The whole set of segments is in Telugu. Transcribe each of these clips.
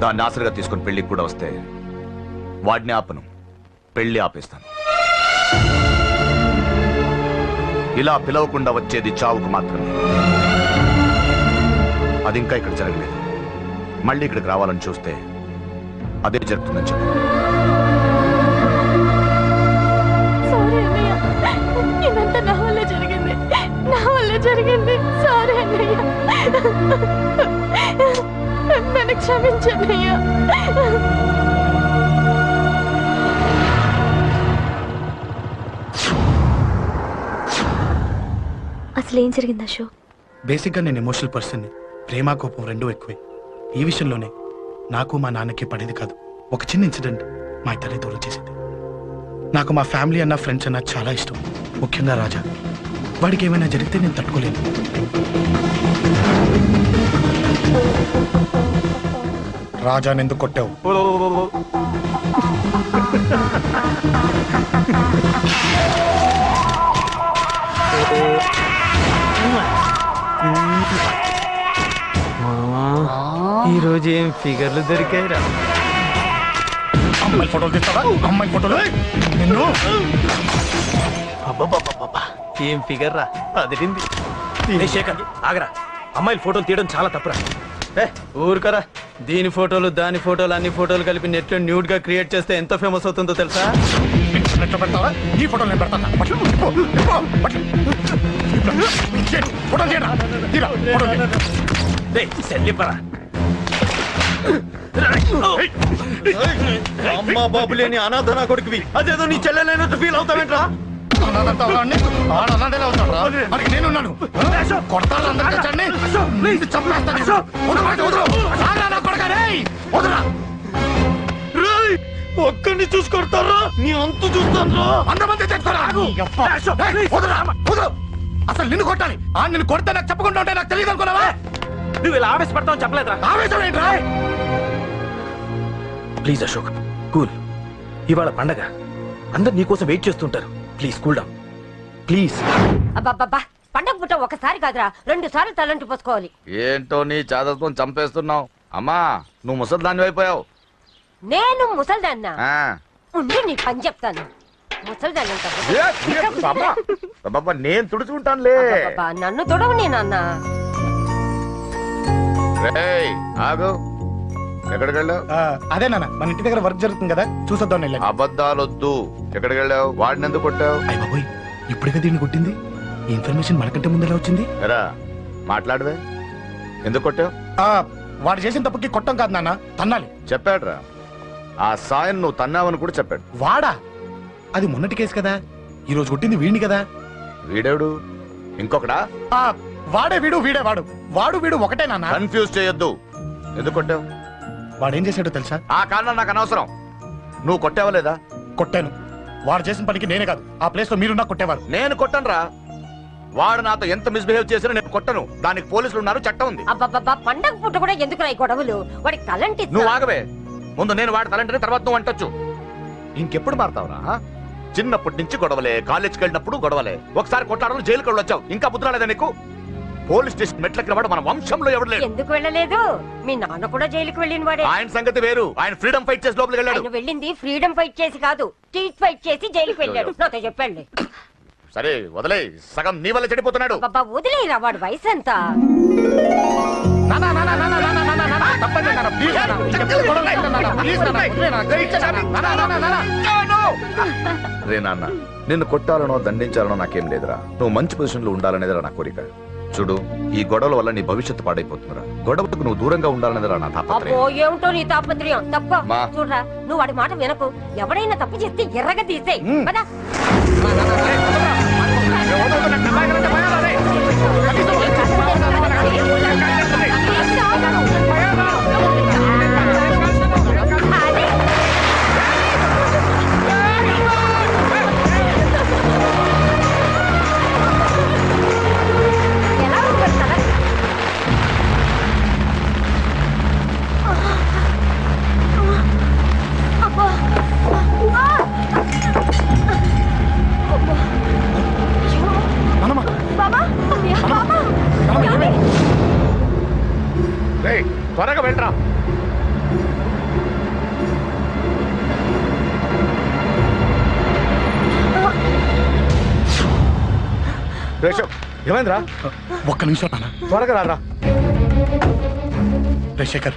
దాన్ని ఆసరిగా తీసుకుని పెళ్లికి కూడా వస్తే వాడిని ఆపను, పెళ్లి ఆపేస్తాను. ఇలా పిలవకుండా వచ్చేది చావుకు మాత్రమే. అది ఇంకా ఇక్కడ జరగలేదు. మళ్ళీ ఇక్కడికి రావాలని చూస్తే అదే జరుగుతుందని చెప్పు. ఇదంతా నా వల్ల జరిగింది, నా వల్ల జరిగింది. సారీ అన్నయ్య, నన్ను క్షమించన్నయ్యా. అసలు ఏం జరిగింది అశోక్? బేసిక్గా నేను ఎమోషనల్ పర్సన్ని. ప్రేమ కోపం రెండూ ఎక్కువే. ఈ విషయంలోనే నాకు మా నాన్నకి పడేది కాదు. ఒక చిన్న ఇన్సిడెంట్ మా ఇద్దరిని దూరం చేసింది. నాకు మా ఫ్యామిలీ అన్న ఫ్రెండ్స్ అన్న చాలా ఇష్టం, ముఖ్యంగా రాజా. వాడికి ఏమైనా జరిగితే నేను తట్టుకోలేను. రాజాని ఎందుకు కొట్టావు? ఈరోజు ఏం ఫిగర్లు దొరికాయిరా. అమ్మాయి ఫోటోలు తీస్తావా? అమ్మాయి ఫోటోలు నిన్ను. ఏం ఫిగర్ రా, అదిరింది. శేఖర్ ఆగరా, అమ్మాయిల ఫోటోలు తీయడం చాలా తప్పురా. ఊరుకరా, దీని ఫోటోలు దాని ఫోటోలు అన్ని ఫోటోలు కలిపి నెట్ లో న్యూడ్ గా క్రియేట్ చేస్తే ఎంత ఫేమస్ అవుతుందో తెలుసా? నెట్లో పెడతావా? ఈ ఫోటోలు నేను పెడతాను. అమ్మా బాబు లేని అనాథ నా కొడుకువి, అదేదో నీ చెల్లెలైనట్టు ఫీల్ అవుతావేంట్రా? నేనున్నాను. ఒక్కడిని చూసుకొడతారా? నీ అంతు చూస్తాను. అసలు నిన్ను కొట్టాలి. నిన్ను కొడితే నాకు చెప్పకుండా ఉంటే నాకు తెలియదు అనుకున్నావా? నువ్వు ఇలా ఆవేశపడతావు చెప్పలేదురా. ఆవేశం ఏంట్రా? Please Ashok, cool. ఇవాళ పండగ, అందరు నీకోసం వెయిట్ చేస్తుంటారు. Please cool down please. అబ్బబ్బబ్బా, పండగ పుట్ట ఒకసారి కాదురా, 2 సార్లు తలంటి పోసుకోవాలి. ఏంటో నీ చాదత్వం చంపేస్తున్నావు. అమ్మా, నువ్వు ముసల్దాన్ని అయిపోయావు. నేను ముసల్దాన్నా? ఉండి నీ పని చెప్తాను. ముసల్దాన్ని నేను తుడుచుకుంటానులే. నన్ను తొడవు నే నాన్న. ఆగు, ఎక్కడికి వెళ్ళావు? అదే నాన్న, మన ఇంటి దగ్గర వర్క్ జరుగుతుంది కదా, చూసొద్దాం. అబద్ధాలొద్దు. ఎక్కడికి వెళ్ళావు? వాడిని ఎందుకు కొట్టావు? అయ్య బాబోయ్, ఇప్పుడుగా దీన్ని కొట్టింది. ఈ ఇన్ఫర్మేషన్ మనకంటే ముందు ఎలా వచ్చింది? ఎరా మాట్లాడవే, ఎందుకు కొట్టావు? వాడు చేసిన తప్పుకి కొట్టం కాదు నాన్న, తన్నాలి. చెప్పాడురా, ఆ సాయం నువ్వు తన్నావని కూడా చెప్పాడు. వాడా? అది మొన్నటి కేసు కదా, ఈ రోజు కొట్టింది వీడిని కదా. వీడేడు? ఇంకొకడా? వాడే వీడు, వీడే వాడు. వాడు వీడు ఒకటే నాన్న. కన్ఫ్యూజ్ చేయొద్దు. ఎందుకు కొట్టావు? వాడేం చేశాడో తెలుసా? ఆ కారణం నాకు అనవసరం. నువ్వు కొట్టావా లేదా? కొట్టాను. వాడు చేసిన పనికి నేనే కాదు, ఆ ప్లేస్ లో మీరున్నా కొట్టేవారు. నేను కొట్టనురా. వాడు నాతో ఎంత మిస్బిహేవ్ చేసినా నేను కొట్టను. దానికి పోలీసులు ఉన్నారు, చట్టం ఉంది. అబ్బబ్బబ్బా, పండగ పుట్ట కూడా ఎందుకు రాయి గొడవలు? వాడికి తలంటి. నువ్వు ఆగవే. ముందు నేను వాడి తలంటే తర్వాత నువ్వు అంటొచ్చు. ఇంకెప్పుడు మారుతావురా? చిన్నప్పటి నుంచి గొడవలే, కాలేజ్కి వెళ్ళినప్పుడు గొడవలే. ఒకసారి కొట్లాడలు జైలుకి వచ్చావు, ఇంకా బుద్ధి రాలేదా నీకు? పోలీస్ స్టేషన్ మెట్లకి వాడు మన వంశంలో ఎవడు లేడు. ఎందుకు వెళ్ళలేదు? మీ నాన్న కూడా జైలుకి వెళ్ళిన వాడే. ఆయన సంగతి వేరు. ఆయన ఫ్రీడమ్ ఫైట్ చేసి లోపలికి వెళ్ళాడు. ఆయన వెళ్ళింది ఫ్రీడమ్ ఫైట్ చేసి కాదు, స్ట్రీట్ ఫైట్ చేసి జైలుకి వెళ్ళాడు. నాతో చెప్పండి. సరే వదిలే, సగం నీ వల్ల చెడిపోతున్నాడు. బాబా వదిలేరా, వాడు వయసు ఎంత? రే నాన్న, నిన్ను కొట్టాలనో దండించాలనో నాకేం లేదురా. నువ్వు మంచి పొజిషన్ లో ఉండాలనేదిరా నా కోరిక. చూడు, ఈ గొడవల వల్ల నీ భవిష్యత్తు పాడైపోతుందిరా. గొడవకు నువ్వు దూరంగా ఉండాలనేదిరా నా తాపత్రయం. ఏమిటో నీ తాపత్రయం? తప్ప చూడరా, నువ్వు వాడి మాట వినకు. ఎవడైనా తప్పు చేస్తే ఎర్రగా తీసేయ్. బాబా రేషవ్ ఏమైందిరా? ఒక్క నిమిషం నాన్న. త్వరగా రారా. రే శేఖర్,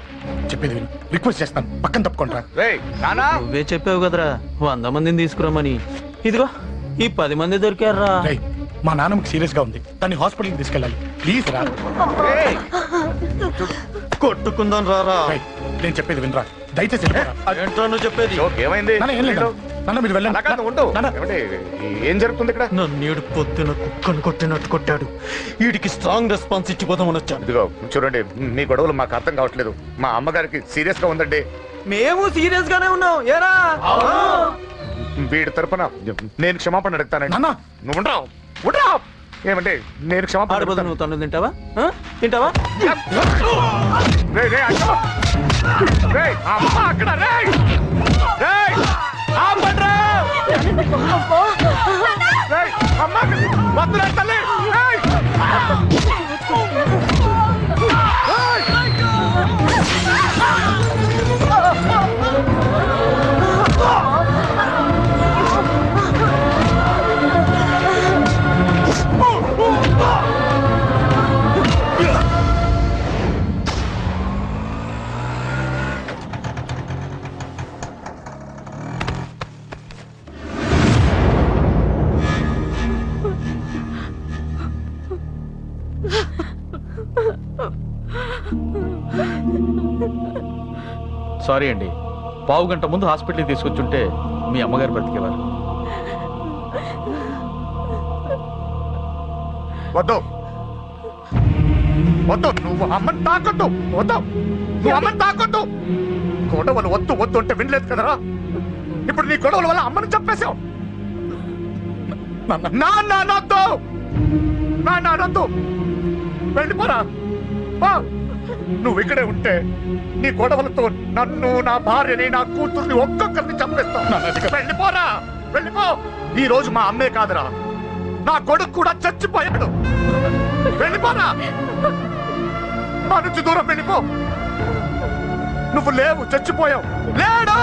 చెప్పేది విను. రిక్వెస్ట్ చేస్తాను, పక్కన తప్పుకుంటారా. రేయ్ నానా. నువ్వే చెప్పావు కదరా 100 మందిని తీసుకురామని. ఇదిగో ఈ 10 మంది దొరికారా. రేయ్, మా నాన్నకి సీరియస్ గా ఉంది, దాన్ని హాస్పిటల్కి తీసుకెళ్ళాలి. ప్లీజ్ రా. రేయ్, కొట్టుకుందాం రారా. రేయ్, నేను చెప్పేది వినరా, దయచేసి వెళ్ళిపోరా. ఏంట్రా నువ్వు చెప్పేది? జోక్ ఏమైంది? నాన్న, ఏం లేదు నాన్న, మీరు వెళ్ళండి. అలా కాదు, ఉండు. నాన్న. ఏమండి, ఏం జరుగుతుంది ఇక్కడ? నన్ను పొద్దున కుక్కను కొట్టినట్టు కొట్టాడు. వీడికి స్ట్రాంగ్ రెస్పాన్స్ ఇచ్చిపోదామని వచ్చాను. ఇదిగో చూడండి, మీ గొడవలు మాకు అర్థం కావట్లేదు. మా అమ్మగారికి సీరియస్ గా ఉందండి. మేము సీరియస్ గానే ఉన్నాం. ఏరా వీడి తరపున నేను క్షమాపణ అడుగుతానండి. నాన్న. నువ్వు ఉండరావు, ఉండరావు. ఏమంటే నేను క్షమాపణ ఆడబోదు. అడుగుతాను. నువ్వు తను తింటావా? తింటావా? రేయ్, రేయ్, అక్కడ. రేయ్, అమ్మ అక్కడ. రేయ్, రేయ్, ఆపండ్రా. రేయ్, అమ్మ అక్కడ. వద్దురా తల్లి. రేయ్. సారీ అండి, పావు గంట ముందు హాస్పిటల్కి తీసుకొచ్చుంటే మీ అమ్మగారు బ్రతికేవారు. వద్దు, వద్దు, నువ్వు అమ్మని తాకొద్దు. వద్దు, నువ్వు అమ్మని తాకొద్దు. గొడవలు వద్దు వద్దు అంటే వినలేదు కదరా. ఇప్పుడు నీ గొడవల వల్ల అమ్మని చెప్పేశావు. నాన్నొద్దు, నాన్నొద్దు, వెళ్ళిపోరా. నువ్వు ఇక్కడే ఉంటే నీ గొడవలతో నన్ను, నా భార్యని, నా కూతుర్ని ఒక్కొక్కరిని చంపేస్తావు. వెళ్ళిపోరా, వెళ్ళిపో. ఈ రోజు మా అమ్మే కాదురా, నా కొడుకు కూడా చచ్చిపోయాడు. వెళ్ళిపోరా, మా నుంచి దూరం వెళ్ళిపో. నువ్వు లేవు, చచ్చిపోయావు. లేడు,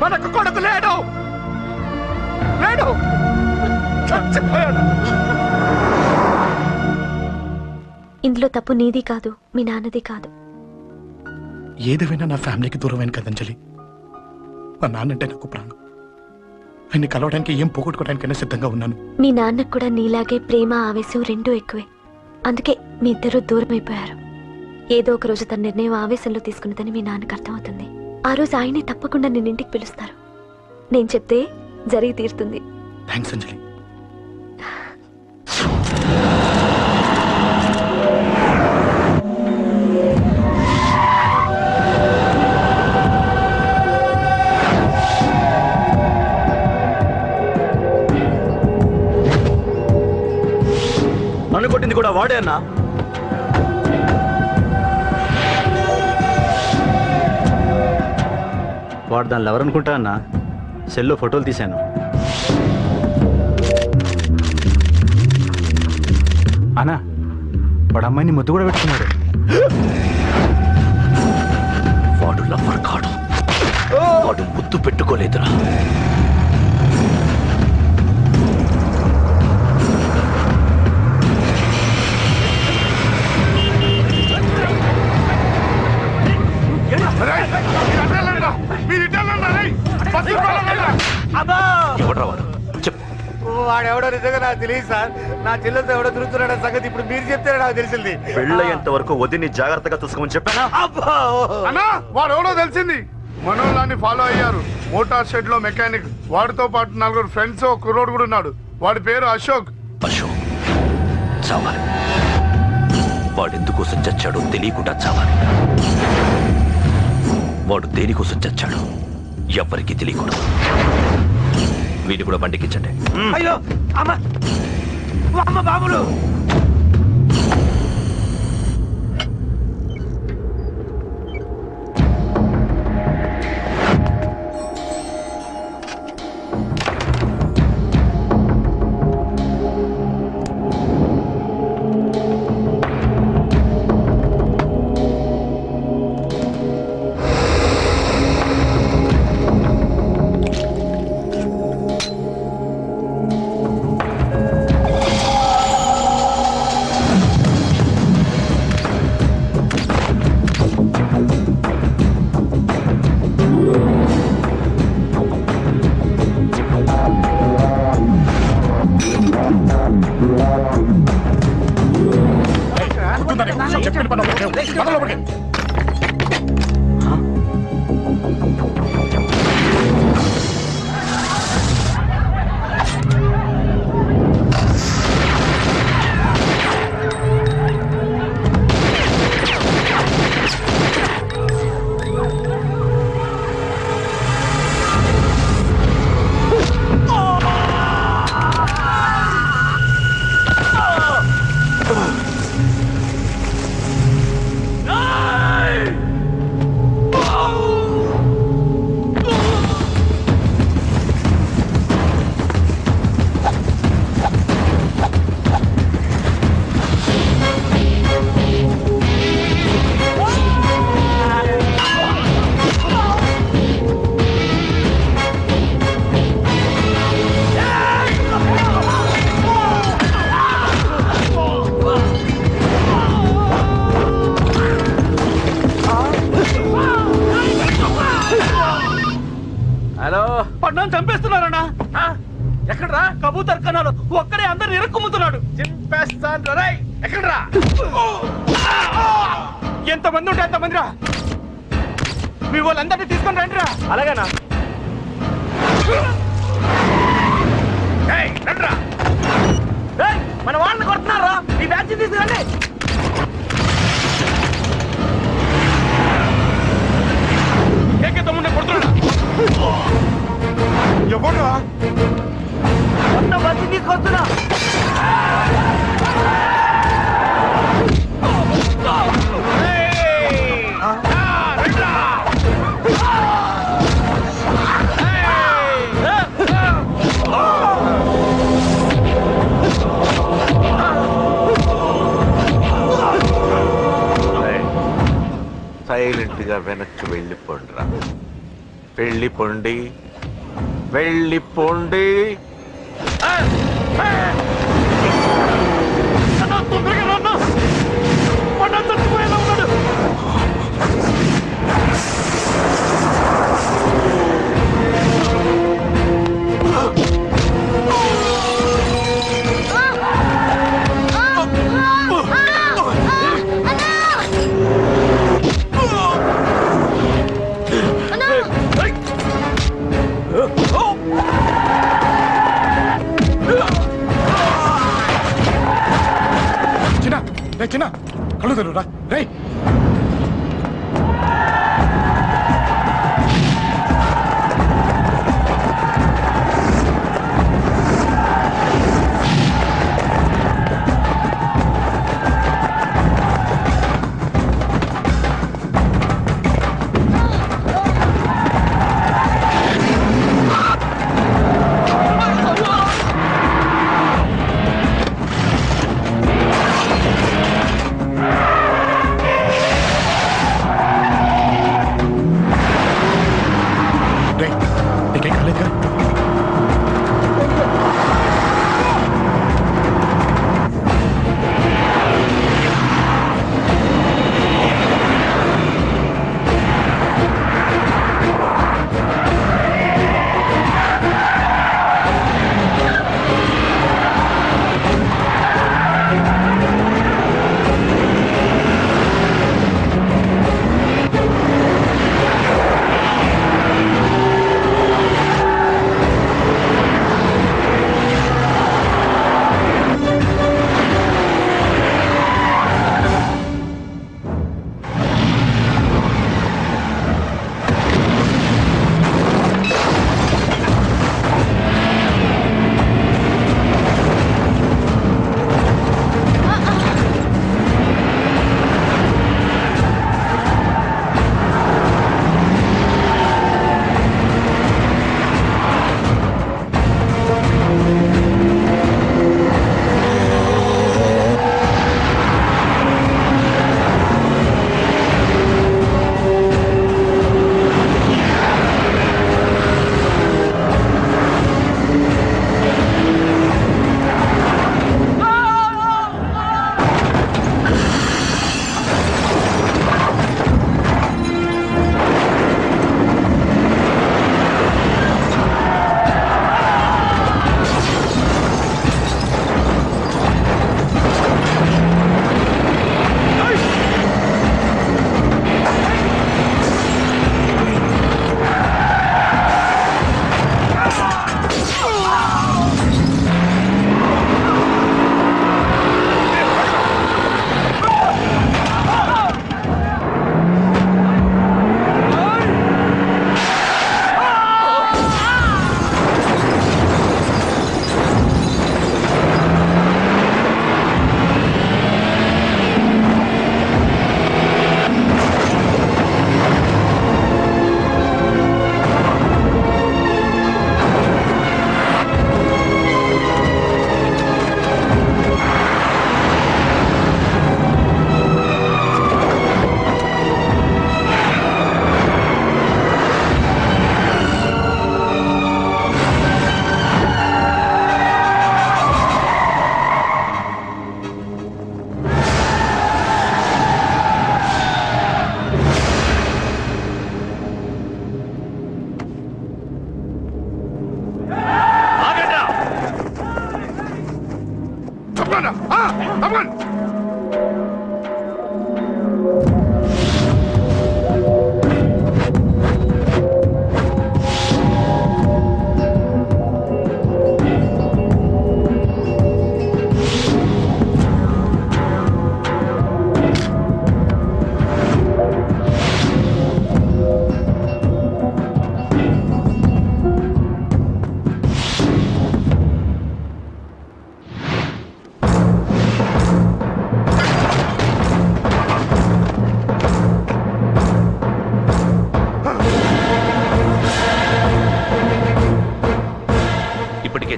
మనకు కొడుకు లేడు, లేడు, చచ్చిపోయాడు. ఇందులో తప్పు నీది కాదు, మీ నాన్నది కాదు. ఏదేమైనా నా ఫ్యామిలీకి దూరమైన కదంజలి. మా నాన్నంటే నాకు ప్రాణం. ఆయన్ని కలవడానికి ఏం పోగొట్టుకోవడానికైనా సిద్ధంగా ఉన్నాను. మీ నాన్నకు కూడా నీలాగే ప్రేమ, ఆవేశం రెండూ ఎక్కువే. అందుకే మీ ఇద్దరూ దూరం అయిపోయారు. ఏదో ఒక రోజు తన నిర్ణయం ఆవేశంలో తీసుకున్నదని మీ నాన్నకు అర్థమవుతుంది. ఆ రోజు ఆయనే తప్పకుండా నిన్న ఇంటికి పిలుస్తారు. నేను చెప్తే జరిగి తీరుతుంది. థ్యాంక్స్ అంజలి. నన్ను కొట్టింది కూడా వాడే అన్నా. వాడు దానిలో ఎవరనుకుంటా అన్న, సెల్లో ఫోటోలు తీశాను. అన్నా, వాడు అమ్మాయిని ముద్దు కూడా పెట్టుకున్నాడు. వాడు లవ్వర్ కాడు, వాడు ముద్దు పెట్టుకోలేదురా. ఎవడ్రా వాడు? చెప్పు. వాడెవడో నిజంగా నాకు తెలియదు సార్. నా చెల్లెలతో ఎవడో తిరుగుతున్నాడన్న సంగతి ఇప్పుడు మీరు చెప్తే నాకు తెలిసింది. పెళ్ళయ్యేంత వరకు వదిని జాగ్రత్తగా చూసుకోమని చెప్పానా? అన్నా, వాడు ఎవడో తెలిసింది. మనోళ్ళని ఫాలో అయ్యారు. మోటార్ షెడ్ లో మెకానిక్, వాడితో పాటు 4 ఫ్రెండ్స్, ఒక కుర్రోడు కూడా ఉన్నాడు. వాడి పేరు అశోక్. అశోక్ చావాలి. వాడెందుకోసం చచ్చాడో తెలియకుండా చావాలి. వాడు దేనికోసం చచ్చాడో ఎవ్వరికీ తెలియకూడదు. వీడిని కూడా బండికించండి. అయ్యో అమ్మ, అమ్మ బాబులు. పడ్డాను చంపేస్తున్నారన్నా. ఎక్కడ్రా? కబూతర్ కన్నాలు ఒక్కడే అందరు ఇరుక్కుముతున్నాడు. చింపేస్తాను రేయ్. ఎక్కడ్రా? ఎంతమంది ఉంటే అంతమంది రా. మీ వాళ్ళందరినీ తీసుకొని రండి రా. అలాగేనా? మన వాళ్ళని కొడుతున్నారా? ఈ బ్యాచ్ తీసుకురండి. తమ్ముడే కొడుతున్నాడా? ఎవరు మొన్న బస్సు తీసుకొస్తున్నా. సైలెంట్ గా వెనక్కి వెళ్ళిపోండిరా. వెళ్ళిపోండి, వెళ్ళిపోండి.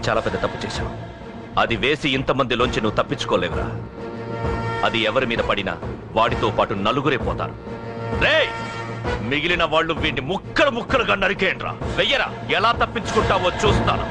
చాలా పెద్ద తప్పు చేశావు. అది వేసి ఇంతమందిలోంచి నువ్వు తప్పించుకోలేవురా. అది ఎవరి మీద పడినా వాడితో పాటు నలుగురే పోతారు. రేయ్, మిగిలిన వాళ్ళు వీడిని ముక్కలు ముక్కలుగా నరికేయండ్రా. వెయ్యరా, ఎలా తప్పించుకుంటావో చూస్తాను.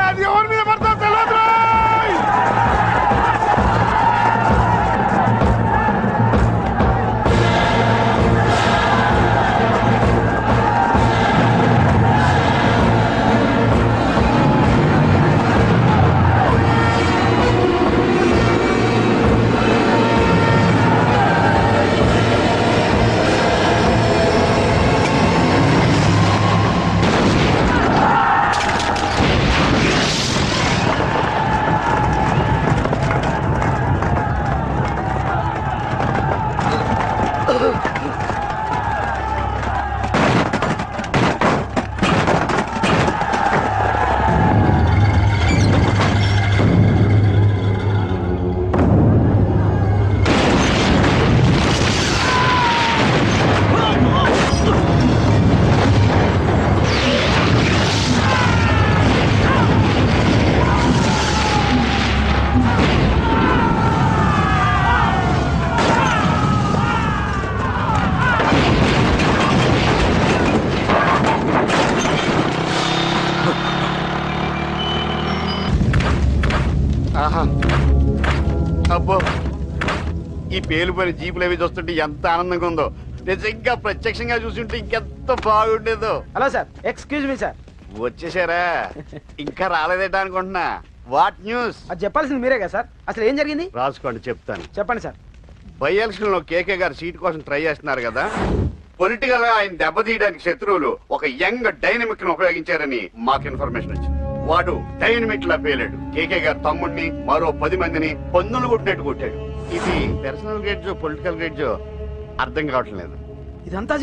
అది ఎవరి మీద పడతా తెలియదు. అబ్బో, ఈ పేలిపోయిన జీపులు అవి చూస్తుంటే ఎంత ఆనందంగా ఉందో. నిజంగా ప్రత్యక్షంగా చూస్తుంటే ఇంకెంత బాగుండేదో. Hello sir, excuse me sir. వచ్చేసారా? ఇంకా రాలేదేటా అనుకుంటున్నా. What news? అది చెప్పాల్సింది మీరే కదా సార్. అసలు ఏం జరిగింది రాసుకోండి, చెప్తాను. చెప్పండి సార్. బై ఎలక్షన్ లో కేకే గారు సీట్ కోసం ట్రై చేస్తున్నారు కదా. పొలిటికల్ గా ఆయన దెబ్బతీయడానికి శత్రువులు ఒక యంగ్ డైనమిక్ ను ఉపయోగించారని మాకు ఇన్ఫర్మేషన్ వచ్చింది. వాడు డైనమిక్ లా పేలాడు. కేకే గారు తమ్ముడిని, మరో 10 మందిని పన్నులు కొట్టినట్టు కొట్టాడు. ఇది పర్సనల్ గ్రేడ్జో పొలిటికల్ గ్రేడ్జో అర్థం కావట్లేదు. ఇదంతా